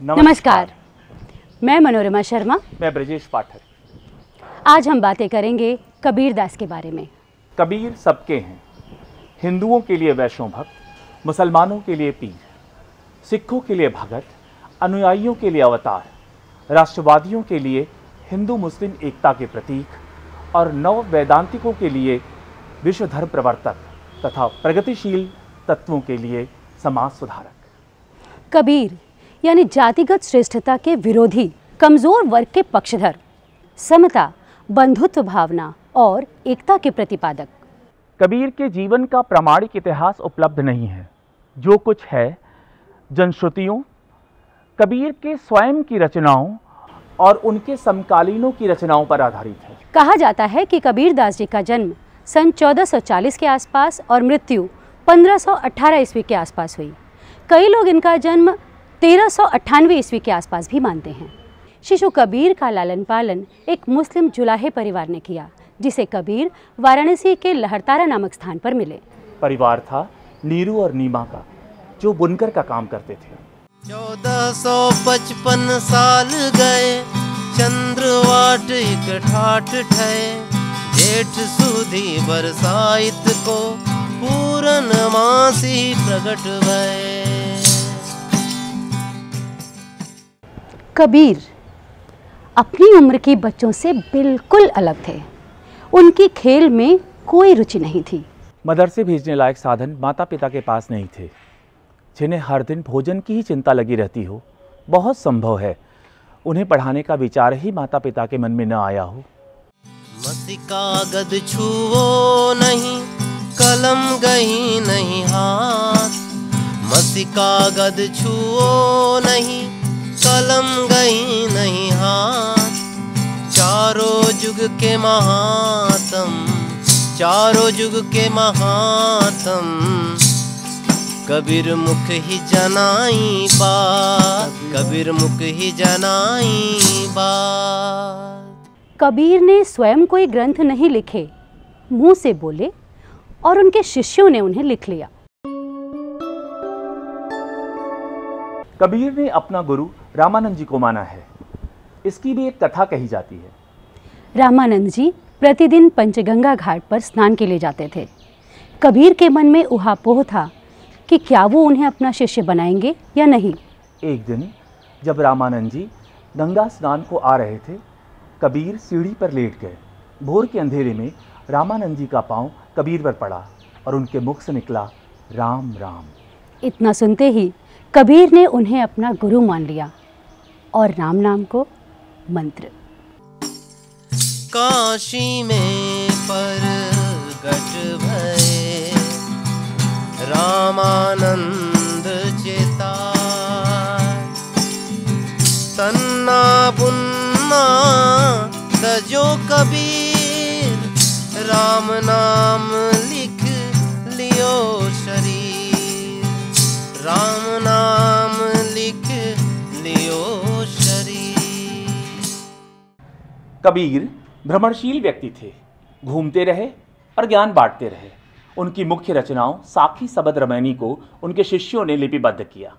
नमस्कार। मैं मनोरमा शर्मा। मैं ब्रजेश पाठक। आज हम बातें करेंगे कबीर दास के बारे में। कबीर सबके हैं, हिंदुओं के लिए वैष्णव भक्त, मुसलमानों के लिए पीर, सिखों के लिए भगत, अनुयायियों के लिए अवतार, राष्ट्रवादियों के लिए हिंदू मुस्लिम एकता के प्रतीक और नव वैदांतिकों के लिए विश्व धर्म प्रवर्तक तथा प्रगतिशील तत्वों के लिए समाज सुधारक। कबीर यानी जातिगत श्रेष्ठता के विरोधी, कमजोर वर्ग के पक्षधर, समता, बंधुत्व भावना और एकता के प्रतिपादक। कबीर के जीवन का प्रामाणिक इतिहास उपलब्ध नहीं है। जो कुछ है जनश्रुतियों, कबीर के स्वयं की रचनाओं और उनके समकालीनों की रचनाओं पर आधारित है। कहा जाता है कि कबीर दास जी का जन्म सन 1440 के आसपास और मृत्यु 1518 ईस्वी के आसपास हुई। कई लोग इनका जन्म 1398 ईस्वी के आसपास भी मानते हैं। शिशु कबीर का लालन पालन एक मुस्लिम जुलाहे परिवार ने किया, जिसे कबीर वाराणसी के लहरतारा नामक स्थान पर मिले। परिवार था नीरू और नीमा का, जो बुनकर का काम करते थे। 1455 साल गए, चंद्रवाट एक ठाठ ठहे, जेठ सुधी बरसाइत को पूरन मासी प्रगट भये। कबीर अपनी उम्र के बच्चों से बिल्कुल अलग थे। उनकी खेल में कोई रुचि नहीं थी। मदरसे भेजने लायक साधन माता पिता के पास नहीं थे, जिन्हें हर दिन भोजन की ही चिंता लगी रहती हो। बहुत संभव है उन्हें पढ़ाने का विचार ही माता पिता के मन में न आया हो। मसिका गद छुओ नहीं, कलम गही नहीं हाथ। मसिका गद छुओ नहीं, कलम गई नहीं हाथ। चारों जुग के महात्म, चारों जुग के महात्म, कबीर मुख ही जनाई बात, कबीर मुख ही जनाई बात। कबीर ने स्वयं कोई ग्रंथ नहीं लिखे, मुंह से बोले और उनके शिष्यों ने उन्हें लिख लिया। कबीर ने अपना गुरु रामानंद जी को माना है। इसकी भी एक कथा कही जाती है। रामानंद जी प्रतिदिन पंचगंगा घाट पर स्नान के लिए जाते थे। कबीर के मन में उहापोह था कि क्या वो उन्हें अपना शिष्य बनाएंगे या नहीं। एक दिन जब रामानंद जी गंगा स्नान को आ रहे थे, कबीर सीढ़ी पर लेट गए। भोर के अंधेरे में रामानंद जी का पांव कबीर पर पड़ा और उनके मुख से निकला राम राम। इतना सुनते ही कबीर ने उन्हें अपना गुरु मान लिया और राम नाम को मंत्र। काशी में परगट भये, रामानंद चेता। तन्ना बुन्ना तजो कबीर, राम नाम लिख लियो शरीर, राम नाम लिख लियो शरीर। कबीर भ्रमणशील व्यक्ति थे, घूमते रहे और ज्ञान बांटते रहे। उनकी मुख्य रचनाओं साखी सबद रमैनी को उनके शिष्यों ने लिपिबद्ध किया।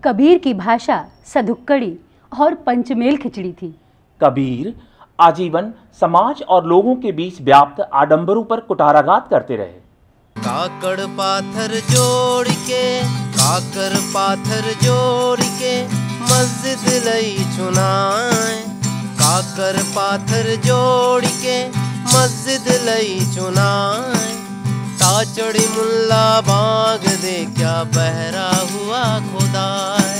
कबीर की भाषा सधुक्कड़ी और पंचमेल खिचड़ी थी। कबीर आजीवन समाज और लोगों के बीच व्याप्त आडंबरों पर कुठाराघात करते रहे। काकड़ पाथर जोड़ के, काकर पाथर जोड़ के मस्जिद लई चुनाए। काकर पाथर जोड़ के मस्जिद लई चुनाए। ताचड़ी मुल्ला बाग दे क्या बहरा हुआ खुदा है।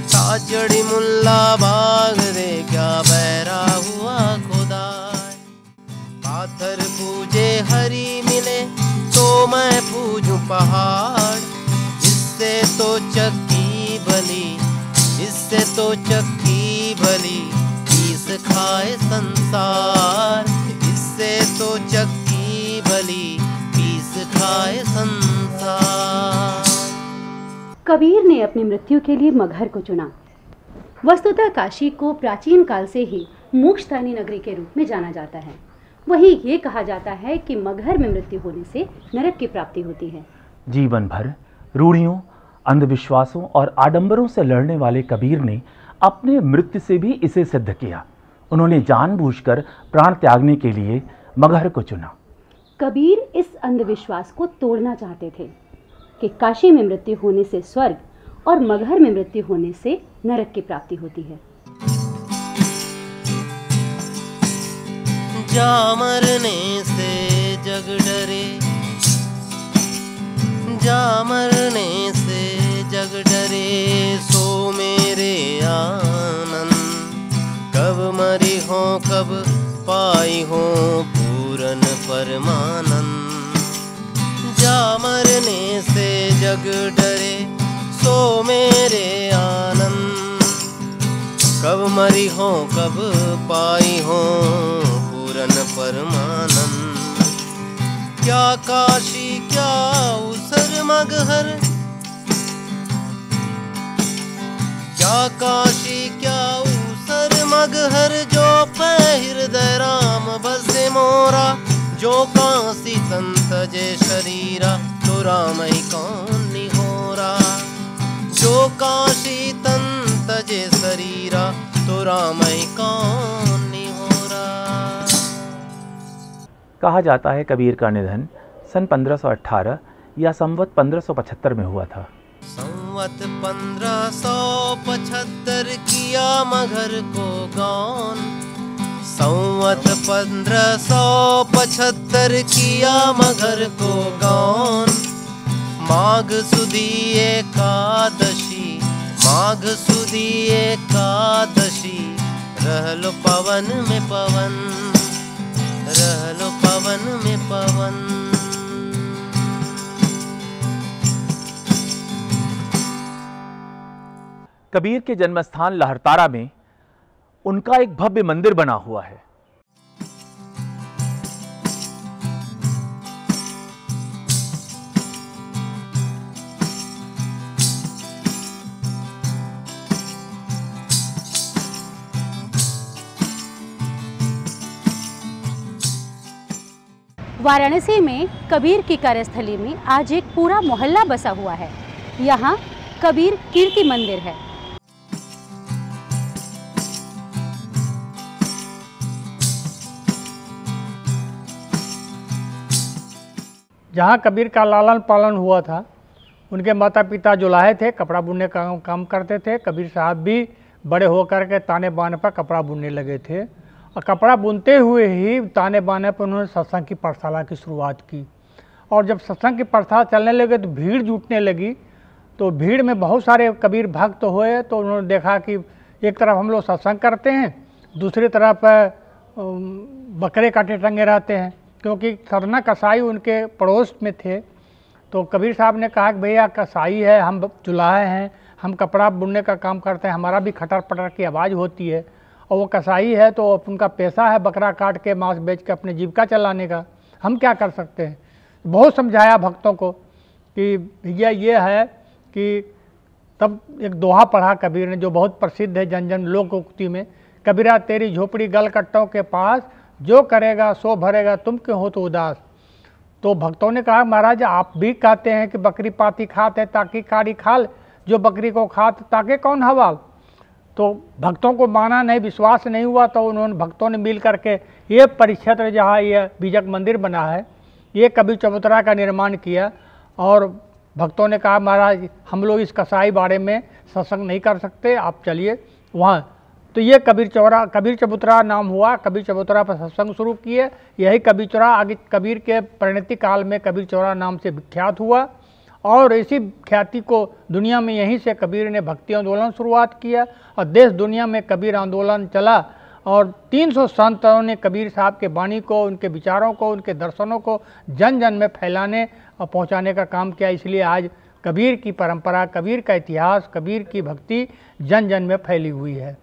ताचड़ी मुल्ला बाग दे क्या बहरा हुआ खुदा है। पाथर पूजे हरी मिले तो मैं पूजूं पहाड़। इससे तो चक्की भली, इससे तो चक्की भली, पीस खाए संसार। इससे तो चक्की भली, पीस खाए संसार। कबीर ने अपनी मृत्यु के लिए मगहर को चुना। वस्तुतः काशी को प्राचीन काल से ही मोक्षदायिनी नगरी के रूप में जाना जाता है। वहीं ये कहा जाता है कि मगहर में मृत्यु होने से नरक की प्राप्ति होती है। जीवन भर रूढ़ियों, अंधविश्वासों और आडंबरों से लड़ने वाले कबीर ने अपने मृत्यु से भी इसे सिद्ध किया। उन्होंने जानबूझकर प्राण त्यागने के लिए मगहर को चुना। कबीर इस अंधविश्वास को तोड़ना चाहते थे कि काशी में मृत्यु होने से स्वर्ग और मगहर में मृत्यु होने से नरक की प्राप्ति होती है। जा मरने से जग डरे, जा मरने से जग डरे, सो मेरे आनंद। कब मरी हो कब पाई हो पूरन परमानंद। जा मरने से जग डरे, सो मेरे आनंद। कब मरी हो कब पाई हो पूरन परमानंद। क्या काशी क्या उसर मगहर, क्या काशी क्या उसर मगहर, जो पै हृदय राम बसे मोरा। जो कांसी तन तजे शरीरा, तो राम ही कौन निहोरा। जो काशी तन तजे शरीरा, तो राम ही कौन निहोरा। कहा जाता है कबीर का निधन सन 1518 या संवत 1575 में हुआ था। संवत 1575 किया मगहर को गौन। संवत 1575 किया मगहर को गौन। माघ सुदी एकादशी, माघ सुदी एकादशी, रहलो पवन में पवन, रहलो पवन में पवन। कबीर के जन्मस्थान लहरतारा में उनका एक भव्य मंदिर बना हुआ है। वाराणसी में कबीर की कार्यस्थली में आज एक पूरा मोहल्ला बसा हुआ है। यहाँ कबीर कीर्ति मंदिर है। जहाँ कबीर का लालन पालन हुआ था, उनके माता पिता जुलाहे थे, कपड़ा बुनने का काम करते थे। कबीर साहब भी बड़े होकर के ताने बाने पर कपड़ा बुनने लगे थे और कपड़ा बुनते हुए ही ताने बाने पर उन्होंने सत्संग की पाठशाला की शुरुआत की। और जब सत्संग की पाठशाला चलने लगे तो भीड़ जुटने लगी। तो भीड़ में बहुत सारे कबीर भक्त हुए। तो उन्होंने देखा कि एक तरफ हम लोग सत्संग करते हैं, दूसरी तरफ बकरे काटे टंगे रहते हैं, क्योंकि सरना कसाई उनके पड़ोस में थे। तो कबीर साहब ने कहा कि भैया कसाई है, हम जुलाहे हैं, हम कपड़ा बुनने का काम करते हैं, हमारा भी खटर पटर की आवाज़ होती है, और वो कसाई है तो उनका पैसा है बकरा काट के मांस बेच के अपने जीविका चलाने का, हम क्या कर सकते हैं। बहुत समझाया भक्तों को कि भैया ये है कि तब एक दोहा पढ़ा कबीर ने जो बहुत प्रसिद्ध है जन जन लोकोक्ति में, कबीरा तेरी झोपड़ी गल कट्टों के पास, जो करेगा सो भरेगा तुम क्यों हो तो उदास। तो भक्तों ने कहा महाराज आप भी कहते हैं कि बकरी पाती खाते ताकि कारी खाल, जो बकरी को खाते ताकि कौन हवाल। तो भक्तों को माना नहीं, विश्वास नहीं हुआ। तो उन्होंने भक्तों ने मिल करके ये परिक्षेत्र जहाँ ये बीजक मंदिर बना है, ये कबीर चबूतरा का निर्माण किया। और भक्तों ने कहा महाराज हम लोग इस कसाई बाड़े में सत्संग नहीं कर सकते, आप चलिए वहाँ। तो ये कबीर चबूतरा नाम हुआ। कबीर चबूतरा पर सत्संग शुरू किए। यही कबीर चौरा आगे कबीर के परिणति काल में कबीर चौरा नाम से विख्यात हुआ। और इसी ख्याति को दुनिया में यहीं से कबीर ने भक्ति आंदोलन शुरुआत किया और देश दुनिया में कबीर आंदोलन चला। और 300 संतों ने कबीर साहब के वाणी को, उनके विचारों को, उनके दर्शनों को जन जन में फैलाने और पहुंचाने का काम किया। इसलिए आज कबीर की परंपरा, कबीर का इतिहास, कबीर की भक्ति जन जन में फैली हुई है।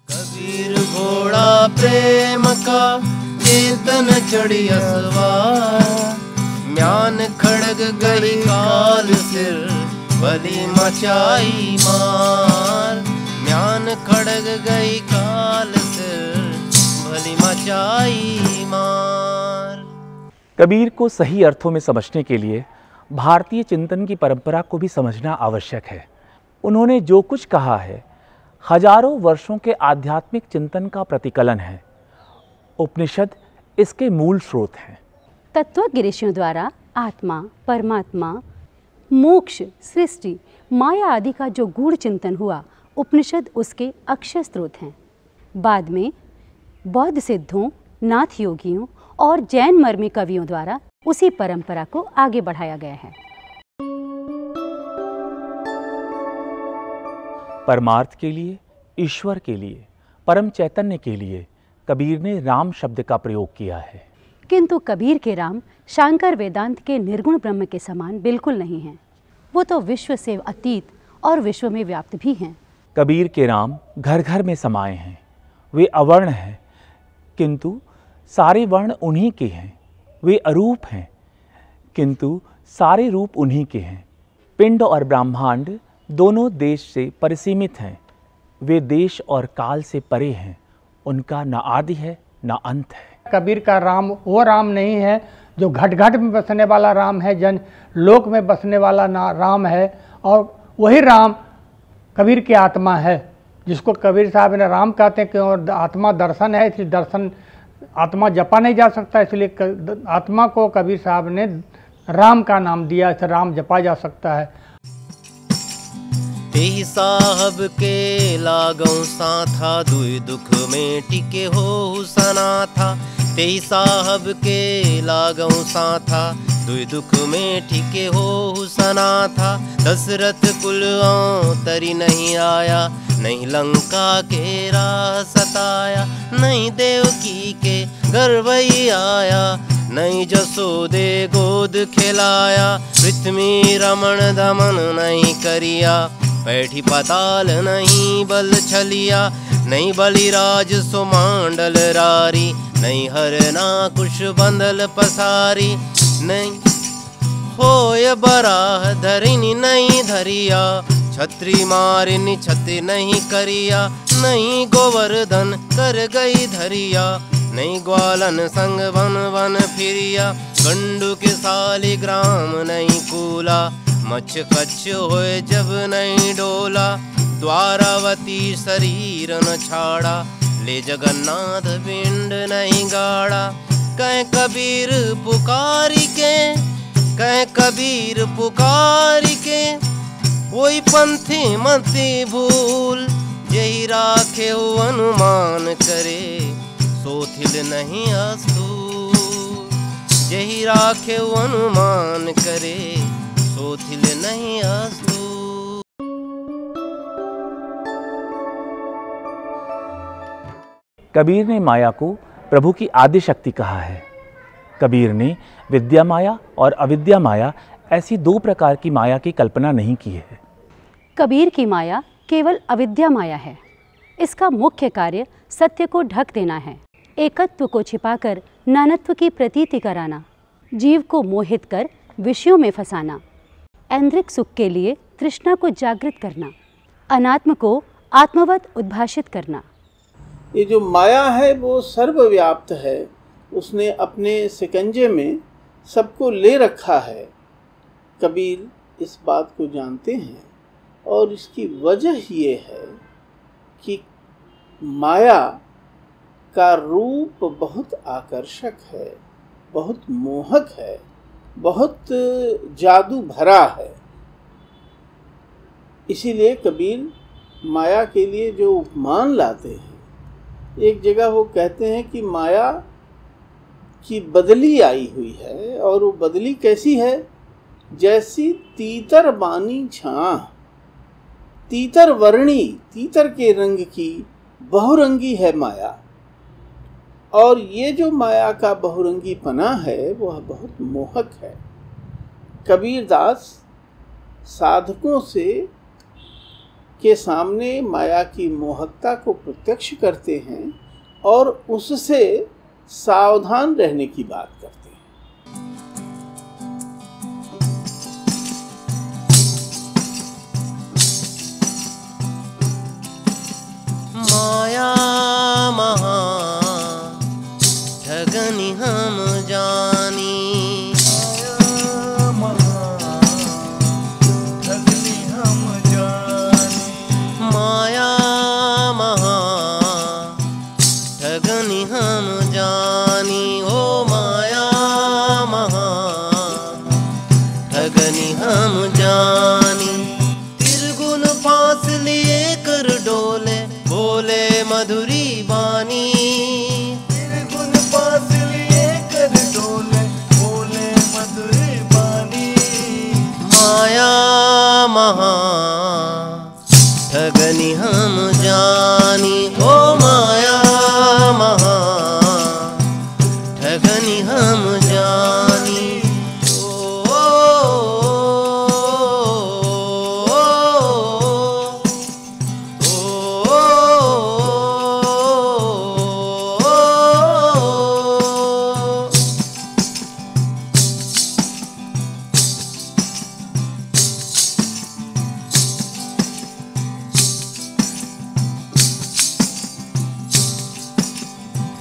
कबीर घोड़ा प्रेम का चेतन चढ़ी असवार, म्यान खड़ग गई काल सिर बलि मचाई मार। म्यान खड़ग गई काल सिर बलि मचाई मार। कबीर को सही अर्थों में समझने के लिए भारतीय चिंतन की परंपरा को भी समझना आवश्यक है। उन्होंने जो कुछ कहा है हजारों वर्षों के आध्यात्मिक चिंतन का प्रतिकलन है। उपनिषद इसके मूल स्रोत हैं। तत्वज्ञ ऋषियों द्वारा आत्मा, परमात्मा, मोक्ष, सृष्टि, माया आदि का जो गूढ़ चिंतन हुआ, उपनिषद उसके अक्षय स्रोत हैं। बाद में बौद्ध सिद्धों, नाथ योगियों और जैन मर्मी कवियों द्वारा उसी परंपरा को आगे बढ़ाया गया है। परमार्थ के लिए, ईश्वर के लिए, परम चैतन्य के लिए कबीर ने राम शब्द का प्रयोग किया है। किंतु कबीर के राम शांकर वेदांत के निर्गुण ब्रह्म के समान बिल्कुल नहीं हैं। वो तो विश्व से अतीत और विश्व में व्याप्त भी हैं। कबीर के राम घर घर में समाये हैं। वे अवर्ण हैं, किंतु सारे वर्ण उन्हीं के हैं। वे अरूप हैं, किंतु सारे रूप उन्हीं के हैं। पिंड और ब्रह्मांड दोनों देश से परिसीमित हैं। वे देश और काल से परे हैं। उनका न आदि है न अंत है। कबीर का राम वो राम नहीं है जो घट घट में बसने वाला राम है, जन लोक में बसने वाला राम है। और वही राम कबीर की आत्मा है, जिसको कबीर साहब ने राम कहते हैं। क्यों? आत्मा दर्शन है, इसलिए दर्शन आत्मा जपा नहीं जा सकता, इसलिए आत्मा को कबीर साहब ने राम का नाम दिया, इसे राम जपा जा सकता है। तेहि साहब के लागों साथा, दुई दुख में टिके हो सना था। तेहि साहब के लागों साथा, दुई दुख में टिके हो सना था। दशरथ कुल तरी नहीं आया, नहीं लंका के राह सताया। नहीं देवकी के गर्वई आया, नहीं जसोदे गोद खिलाया। पृथ्वी रमण दमन नहीं करिया, बैठी पाताल नहीं बल छलिया। नहीं बलिराज सुमांडल रारी, नहीं हरना कुश बंदल पसारी। नहीं होय बराह धरिनी नहीं धरिया, छत्री मारिनी छति नहीं करिया। नहीं गोवर्धन कर गई धरिया, नहीं ग्वालन संग वन वन फिरिया। गंडू के सालिग्राम नहीं कूला, मच्छ कच्छ होए जब नहीं डोला। द्वारावती शरीर न छाड़ा, ले जगन्नाथ पिंड नहीं गाड़ा। कह कबीर पुकारी के, कह कबीर पुकारी के। वही पंथी मति भूल, यही राखे हो अनुमान करे। सोथिल नहीं अस्तूल, यही राखे हो अनुमान करे। सोथिल नहीं अस्तूल। कबीर ने माया को प्रभु की आदि शक्ति कहा है। कबीर ने विद्या माया और अविद्या माया ऐसी दो प्रकार की माया की कल्पना नहीं की है। कबीर की माया केवल अविद्या माया है। इसका मुख्य कार्य सत्य को ढक देना है, एकत्व को छिपाकर नानत्व की प्रतीति कराना, जीव को मोहित कर विषयों में फंसाना, ऐन्द्रिक सुख के लिए तृष्णा को जागृत करना, अनात्म को आत्मवत उद्भाषित करना। ये जो माया है वो सर्वव्याप्त है। उसने अपने शिकंजे में सबको ले रखा है। कबीर इस बात को जानते हैं और इसकी वजह ये है कि माया का रूप बहुत आकर्षक है, बहुत मोहक है, बहुत जादू भरा है। इसीलिए कबीर माया के लिए जो उपमान लाते हैं, एक जगह वो कहते हैं कि माया की बदली आई हुई है। और वो बदली कैसी है? जैसी तीतर बानी छां, तीतर वर्णी, तीतर के रंग की बहुरंगी है माया। और ये जो माया का बहुरंगी पना है वह बहुत मोहक है। कबीरदास साधकों से के सामने माया की मोहकता को प्रत्यक्ष करते हैं और उससे सावधान रहने की बात करते हैं। माया महा ठगनी हम जानी, माया महा जानी। त्रिगुण फांस लिए कर डोले बोले मधुरी बानी। त्रिगुण फांस लिए कर डोले बोले मधुरी बानी। माया महा ठगनी हम जानी। ओ माया महा ठगनी हम जानी।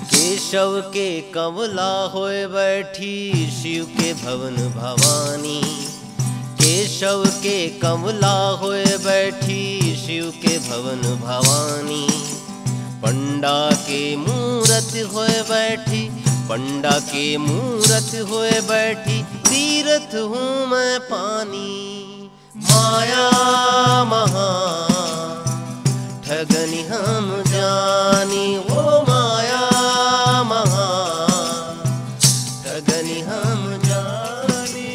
केशव के कमला होए बैठी शिव के भवन भवानी। केशव के कमला होए बैठी शिव के भवन भवानी। पंडा के मूरत होए बैठी पंडा के मूरत होए बैठी तीर्थ हूँ मैं पानी। माया महा ठगनी हम जानी। ओ माया महा ठगनी हम जानी।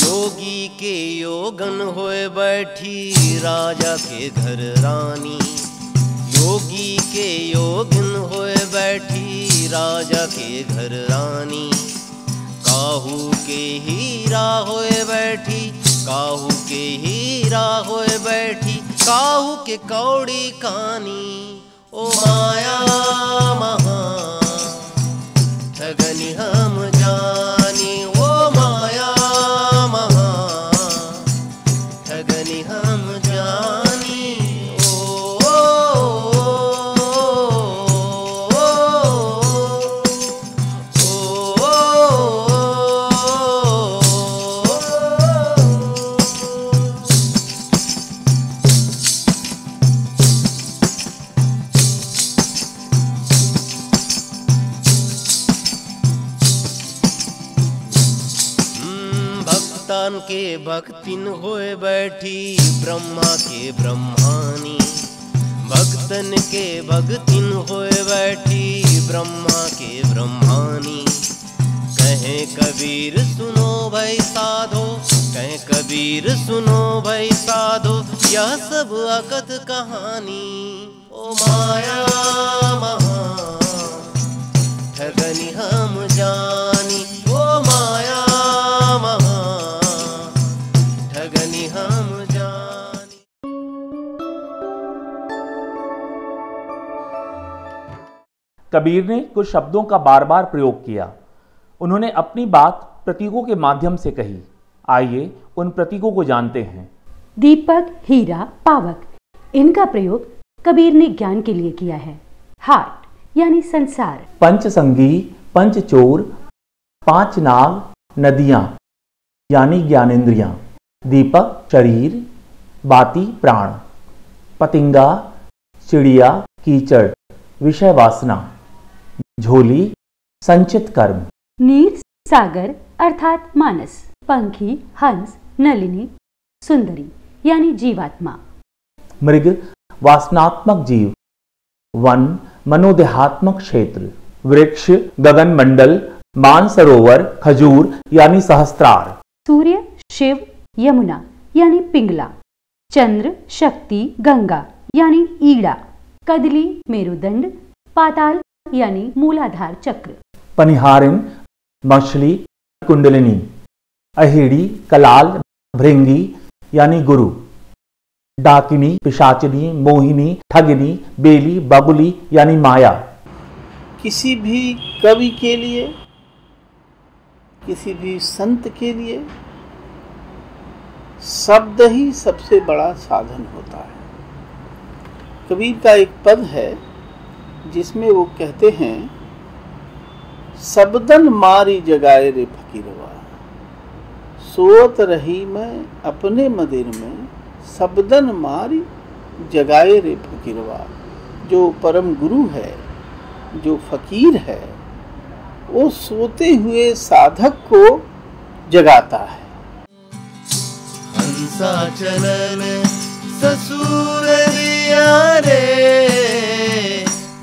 योगी के योगन होए बैठी राजा के घर रानी। योगी के योगिन होए बैठी राजा के घर रानी। काहू के हीरा होए बैठी काहू के हीरा होए बैठी काहू के कौड़ी कानी। ओ माया महा ठगनी हम जानी। ओ माया महा ठगनी हम जानी। भक्तन के भक्तिन होए बैठी ब्रह्मा के ब्रह्मानी। भक्तन के भक्तिन होए बैठी ब्रह्मा के ब्रह्मानी। कहे कबीर सुनो भाई साधो कहे कबीर सुनो भाई साधो यह सब अकथ कहानी। ओ माया महा ठगनी हम जानी। ओ माया महा ठगनी हम जानी। कबीर ने कुछ शब्दों का बार बार प्रयोग किया। उन्होंने अपनी बात प्रतीकों के माध्यम से कही। आइए उन प्रतीकों को जानते हैं। दीपक, हीरा, पावक, इनका प्रयोग कबीर ने ज्ञान के लिए किया है। हाट यानी संसार। पंचसंगी, पंचचोर, पांच नाग, नदियां यानी ज्ञानेंद्रियां। दीपक शरीर, बाती प्राण, पतिंगा चिड़िया, कीचड़ विषय वासना, झोली संचित कर्म, नीर सागर अर्थात मानस, पंखी हंस, नलिनी सुंदरी यानी जीवात्मा। मृग वासनात्मक जीव, वन मनोदेहात्मक क्षेत्र, वृक्ष गगन मंडल, मानसरोवर खजूर यानी सहस्त्रार। सूर्य शिव, यमुना यानी पिंगला, चंद्र शक्ति, गंगा यानी ईड़ा, कदली मेरुदंड, पाताल यानी मूलाधार चक्र। पनिहारिन मछली कुंडलिनी, अहिड़ी कलाल भृंगी यानी गुरु, डाकिनी पिशाचिनी, मोहिनी ठगिनी, बेली बबुली यानी माया। किसी भी कवि के लिए, किसी भी संत के लिए शब्द ही सबसे बड़ा साधन होता है। कबीर का एक पद है जिसमें वो कहते हैं, सबदन मारी जगाए रे फकीरवा। सोत रही मैं अपने मंदिर में, सबदन मारी जगाए रे फकीरवा। जो परम गुरु है, जो फकीर है, वो सोते हुए साधक को जगाता है। हंसा चलन ससुर रिया रे,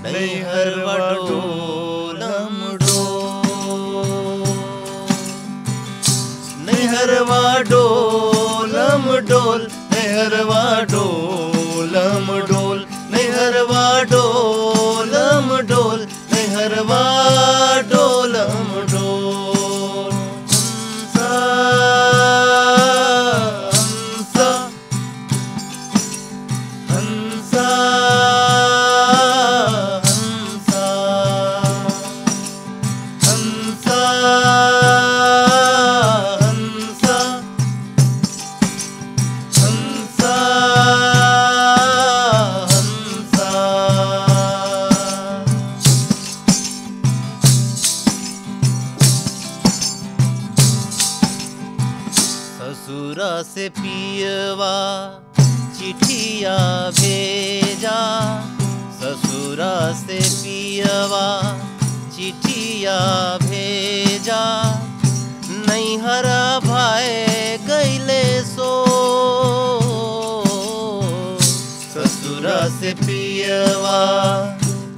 नैहर डोलम डोल, नैहरवा डोलम डोल, नैहरवा डोलम डोल, नैहरवा डोलम डोल, नैहरवा डोलम डोल। हंसा हंसा हंसा हंसा हंसा हंसा हंसा। ससुरा से पियवा चिट्ठिया भेजा, ससुरा से पियवा चिट्ठिया भेजा। नैहर भाई गईले सो, ससुरा से पियवा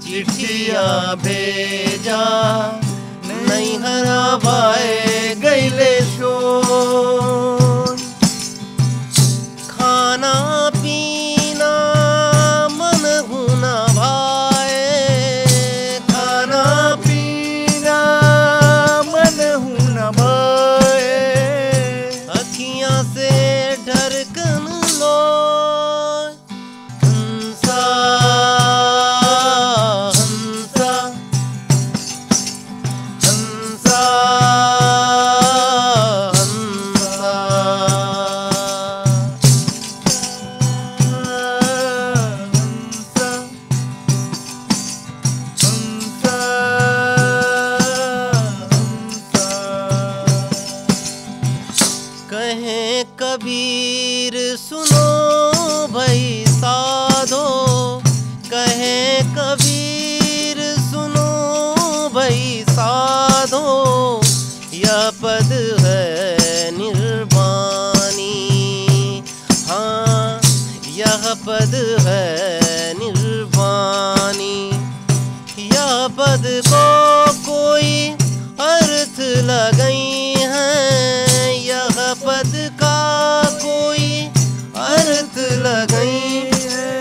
चिट्ठिया भेजा। नैहर भाई गईले सो, खाना पीना मन हुना भाए, खाना पीना मन हुना भाए। अखियां से ढरकन लो, हंसा हंसा हंसा हंसा। कहें कबीर सुनो भाई साधो, कहें कबीर सुनो भाई साधो। यह पद है निर्वाणी, हाँ यह पद है निर्वाणी। यह पद को कोई अर्थ लगई है, यह पद का कोई अर्थ लगई है।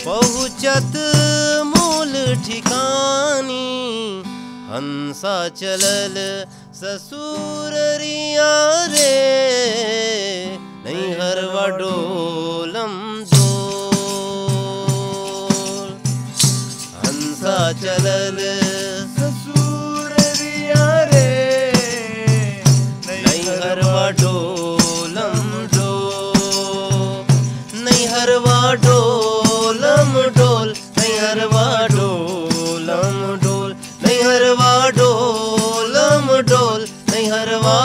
पहुँचत मूल ठिकानी, हंसा चलल ससुर रिया रे, नैहरवा डोलम डोल। हंसा चलल ससुर रिया रे, नैहरवा डोलम डोल, नैहरवा डोलम डोल, नैहरवा डोलम डोल, नैहरवा डोलम डोल, नैहरवा